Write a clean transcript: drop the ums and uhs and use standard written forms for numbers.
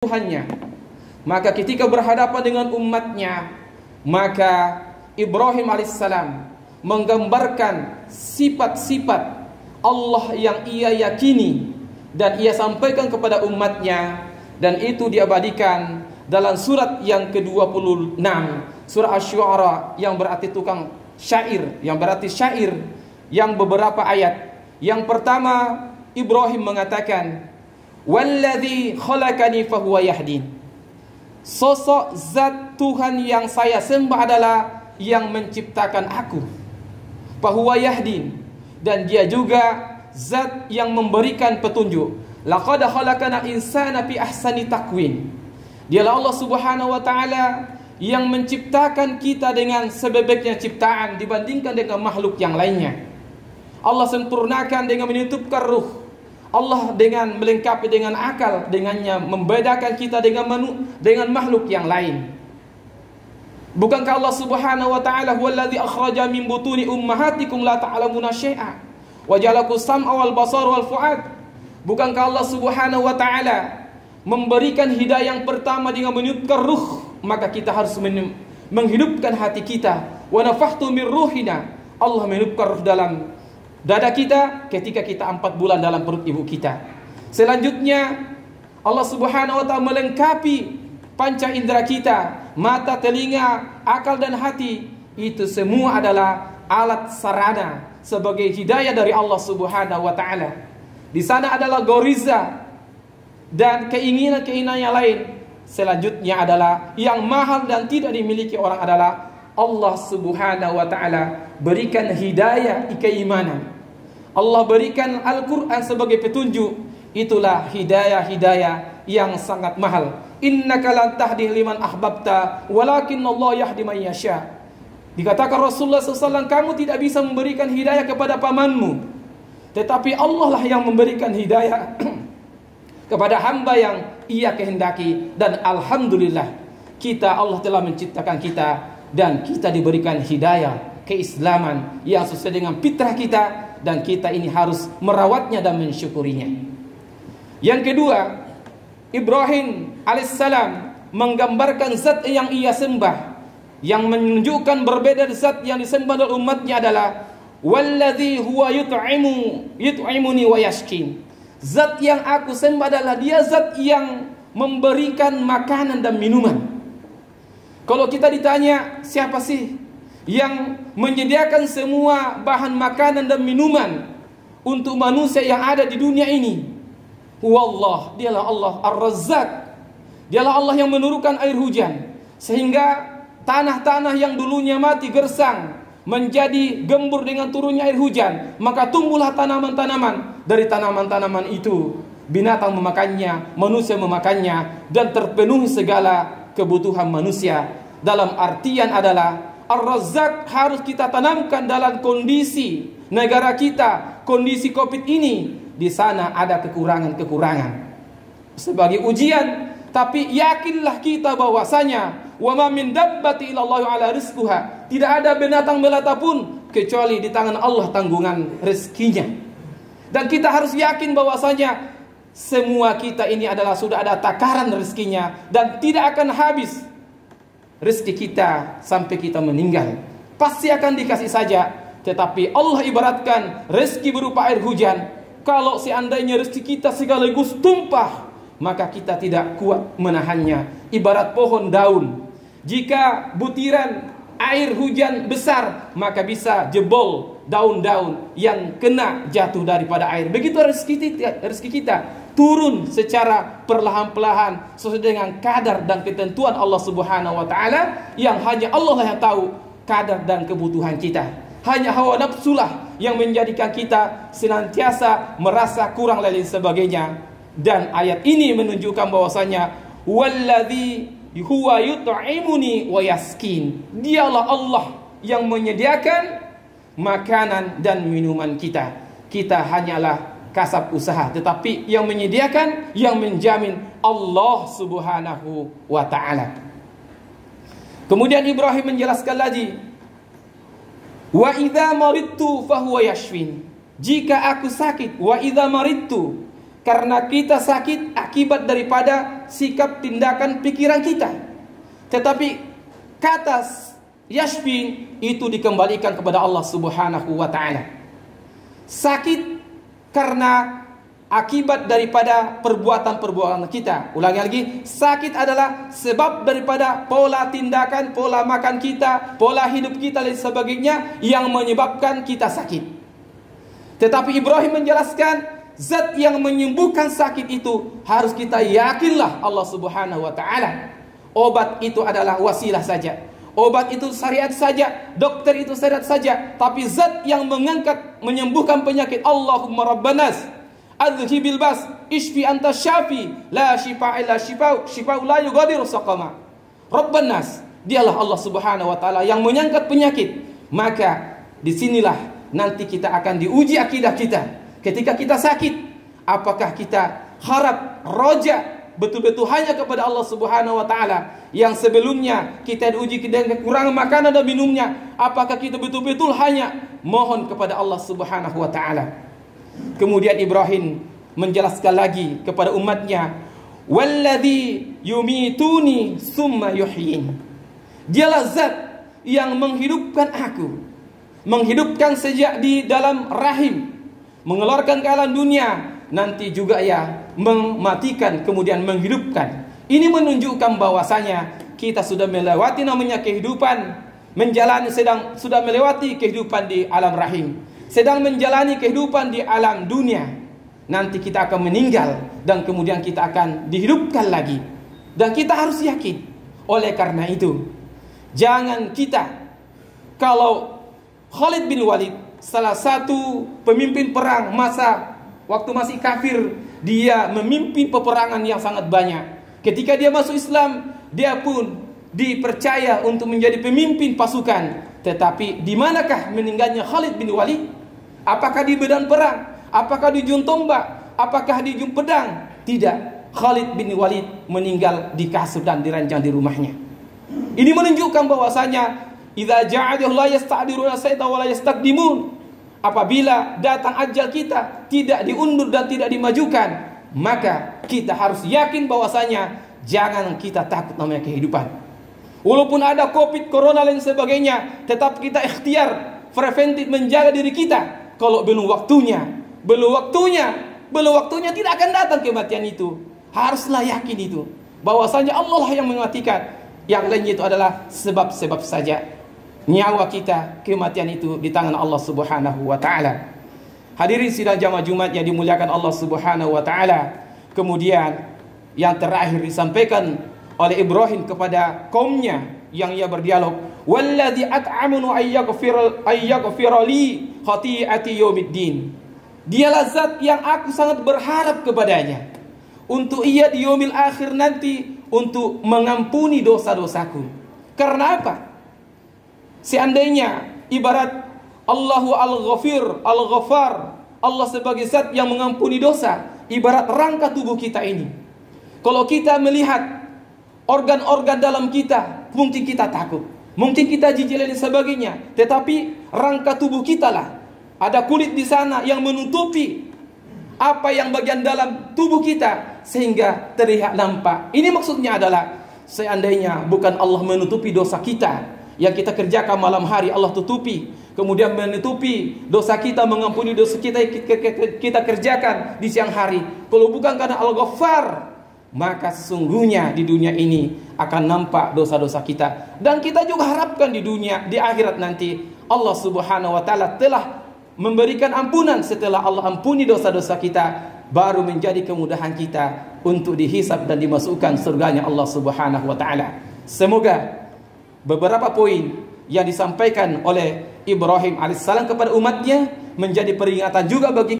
Tuhannya. Maka ketika berhadapan dengan umatnya, maka Ibrahim alaihissalam menggambarkan sifat-sifat Allah yang ia yakini dan ia sampaikan kepada umatnya, dan itu diabadikan dalam surat yang ke-26, surah Asy-Syu'ara, yang berarti tukang syair, yang beberapa ayat. Yang pertama, Ibrahim mengatakan, "Walladzi khalaqani fahuwa yahdin." Sosok zat Tuhan yang saya sembah adalah yang menciptakan aku. Fahuwa yahdin, dan dia juga zat yang memberikan petunjuk. Laqad khalaqana insana fi ahsani taqwim. Dialah Allah Subhanahu wa taala yang menciptakan kita dengan sebebeknya ciptaan dibandingkan dengan makhluk yang lainnya. Allah sempurnakan dengan menitupkan ruh. Allah dengan melengkapi dengan akal, dengannya membedakan kita dengan makhluk yang lain. Bukankah Allah Subhanahu wa taala huwallazi akhraja min butuni ummahatikum la ta'lamuna syai'a wa ja'alakum sam'a wal basara wal fu'ad? Bukankah Allah Subhanahu wa taala memberikan hidayah yang pertama dengan meniupkan ruh, maka kita harus menghidupkan hati kita. Wa nafakhtu min ruhina, Allah meniupkan ruh dalam dada kita ketika kita 4 bulan dalam perut ibu kita. Selanjutnya Allah Subhanahu wa taala melengkapi panca indera kita, mata, telinga, akal dan hati. Itu semua adalah alat sarana sebagai hidayah dari Allah Subhanahu wa taala. Di sana adalah goriza dan keinginan-keinginan yang lain. Selanjutnya adalah yang mahal dan tidak dimiliki orang adalah Allah Subhanahu wa taala berikan hidayah keimanan. Allah berikan Al-Quran sebagai petunjuk. Itulah hidayah-hidayah yang sangat mahal. Innaka lan tahdi liman ahbabta walakin Allah yahdi man yasha. Dikatakan Rasulullah SAW, kamu tidak bisa memberikan hidayah kepada pamanmu, tetapi Allah lah yang memberikan hidayah kepada hamba yang ia kehendaki. Dan alhamdulillah, Allah telah menciptakan kita dan kita diberikan hidayah keislaman yang sesuai dengan fitrah kita, dan kita ini harus merawatnya dan mensyukurinya. Yang kedua, Ibrahim alaihissalam menggambarkan zat yang ia sembah, yang menunjukkan berbeda zat yang disembah oleh umatnya adalah walladzi huwa yut'imuni wa yashkin. Zat yang aku sembah adalah dia zat yang memberikan makanan dan minuman. Kalau kita ditanya siapa sih yang menyediakan semua bahan makanan dan minuman untuk manusia yang ada di dunia ini? Huwallah, dialah Allah Ar-Razzaq. Dialah Allah yang menurunkan air hujan sehingga tanah-tanah yang dulunya mati gersang menjadi gembur dengan turunnya air hujan, maka tumbuhlah tanaman-tanaman. Dari tanaman-tanaman itu binatang memakannya, manusia memakannya, dan terpenuhi segala kebutuhan manusia. Dalam artian adalah Ar-Razzaq harus kita tanamkan dalam kondisi negara kita, kondisi Covid ini. Di sana ada kekurangan-kekurangan sebagai ujian, tapi yakinlah kita bahwasanya wa ma min dabbati illallahu ala rizquha, tidak ada binatang melata pun kecuali di tangan Allah tanggungan rezekinya. Dan kita harus yakin bahwasanya semua kita ini adalah sudah ada takaran rezekinya dan tidak akan habis rezeki kita sampai kita meninggal. Pasti akan dikasih saja. Tetapi Allah ibaratkan rezeki berupa air hujan. Kalau seandainya rezeki kita sekaligus tumpah, maka kita tidak kuat menahannya. Ibarat pohon daun, jika butiran air hujan besar, maka bisa jebol daun-daun yang kena jatuh daripada air. Begitu rezeki kita turun secara perlahan-lahan sesuai dengan kadar dan ketentuan Allah Subhanahu wa taala, yang hanya Allah yang tahu kadar dan kebutuhan kita. Hanya hawa nafsulah yang menjadikan kita senantiasa merasa kurang dan lain sebagainya. Dan ayat ini menunjukkan bahwasanya walladzi huwa yut'imuni wa yaskin. Dialah Allah yang menyediakan makanan dan minuman kita. Kita hanyalah kasab usaha, tetapi yang menyediakan, yang menjamin Allah Subhanahu wa ta'ala. Kemudian Ibrahim menjelaskan lagi, wa idza maridtu fahuwa yashfin. Jika aku sakit, wa idza maridtu, karena kita sakit akibat daripada sikap, tindakan, pikiran kita. Tetapi kata yashfi itu dikembalikan kepada Allah Subhanahu wa taala. Sakit karena akibat daripada perbuatan-perbuatan kita. Ulangi lagi, sakit adalah sebab daripada pola tindakan, pola makan kita, pola hidup kita dan sebagainya yang menyebabkan kita sakit. Tetapi Ibrahim menjelaskan, zat yang menyembuhkan sakit itu harus kita yakinlah Allah Subhanahu wa taala. Obat itu adalah wasilah saja. Obat itu syariat saja, dokter itu syariat saja, tapi zat yang mengangkat menyembuhkan penyakit, Allahumma rabbanas adhibil bas ishfi anta syafi la shifa illa shifa la yughadiru saqama. Rabbanas, dialah Allah Subhanahu wa taala yang mengangkat penyakit. Maka disinilah nanti kita akan diuji akidah kita. Ketika kita sakit, apakah kita harap roja betul-betul hanya kepada Allah Subhanahu wa taala, yang sebelumnya kita diuji dengan kekurangan makanan dan minumnya, apakah kita betul-betul hanya mohon kepada Allah Subhanahu wa taala? Kemudian Ibrahim menjelaskan lagi kepada umatnya, walladzi yumituni summa yuhyin. Dialah zat yang menghidupkan aku, menghidupkan sejak di dalam rahim, mengeluarkan ke alam dunia, nanti juga ya mematikan kemudian menghidupkan. Ini menunjukkan bahwasanya kita sudah melewati namanya kehidupan, menjalani sudah melewati kehidupan di alam rahim, sedang menjalani kehidupan di alam dunia. Nanti kita akan meninggal dan kemudian kita akan dihidupkan lagi. Dan kita harus yakin. Oleh karena itu, jangan kita, kalau Khalid bin Walid, salah satu pemimpin perang waktu masih kafir, dia memimpin peperangan yang sangat banyak. Ketika dia masuk Islam, dia pun dipercaya untuk menjadi pemimpin pasukan. Tetapi di manakah meninggalnya Khalid bin Walid? Apakah di medan perang? Apakah di ujung tombak? Apakah di ujung pedang? Tidak. Khalid bin Walid meninggal di kasur dan diranjang di rumahnya. Ini menunjukkan bahwasanya idza ja'adahu la yasta'diruna sayta wa la yastaqdimun. Apabila datang ajal kita tidak diundur dan tidak dimajukan, maka kita harus yakin bahwasanya jangan kita takut namanya kehidupan. Walaupun ada Covid, Corona dan sebagainya, tetap kita ikhtiar preventif menjaga diri kita. Kalau belum waktunya tidak akan datang kematian itu. Haruslah yakin itu, bahwasanya Allah yang mematikan. Yang lainnya itu adalah sebab-sebab saja. Nyawa kita, kematian itu di tangan Allah Subhanahu wa taala. Hadirin sidang jamaah Jumat yang dimuliakan Allah Subhanahu wa taala. Kemudian yang terakhir disampaikan oleh Ibrahim kepada kaumnya yang ia berdialog, walladzi at'amunu ayyaghfira li khati'ati yaumiddin. Dialah zat yang aku sangat berharap kepadanya untuk ia di yaumil akhir nanti untuk mengampuni dosa-dosaku. Karena apa? Seandainya ibarat Allahu al-Ghafir, al-Ghaffar, Allah sebagai zat yang mengampuni dosa, ibarat rangka tubuh kita ini. Kalau kita melihat organ-organ dalam kita, mungkin kita takut, mungkin kita jijik dan sebagainya, tetapi rangka tubuh kita lah, ada kulit di sana yang menutupi apa yang bagian dalam tubuh kita sehingga terlihat nampak. Ini maksudnya adalah seandainya bukan Allah menutupi dosa kita yang kita kerjakan malam hari, Allah tutupi, kemudian menutupi dosa kita, mengampuni dosa kita kerjakan di siang hari. Kalau bukan karena Al-Ghaffar, maka sesungguhnya di dunia ini akan nampak dosa-dosa kita. Dan kita juga harapkan di dunia, di akhirat nanti Allah Subhanahu wa taala telah memberikan ampunan. Setelah Allah ampuni dosa-dosa kita, baru menjadi kemudahan kita untuk dihisab dan dimasukkan surganya Allah Subhanahu wa taala. Semoga beberapa poin yang disampaikan oleh Ibrahim alaihissalam kepada umatnya menjadi peringatan juga bagi